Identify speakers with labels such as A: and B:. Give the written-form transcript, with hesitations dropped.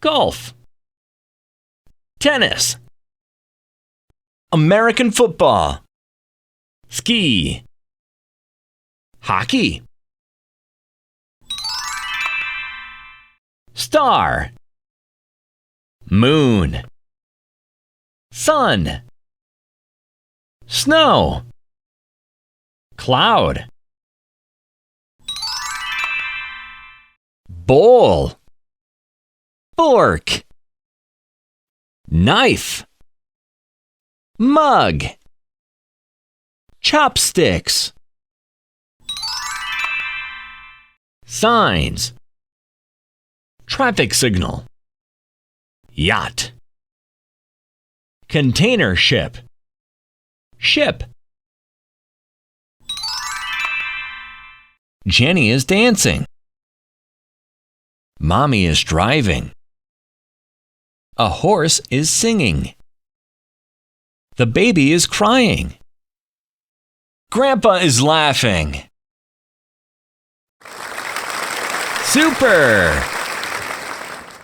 A: golf, tennis, American football, ski, hockey, star, moon, sun, snow, cloud, bowl, fork, knife, mug, chopsticks, signs, traffic signal, yacht, container ship, ship. Jenny is dancing. Mommy is driving. A horse is singing. The baby is crying. Grandpa is laughing. Super!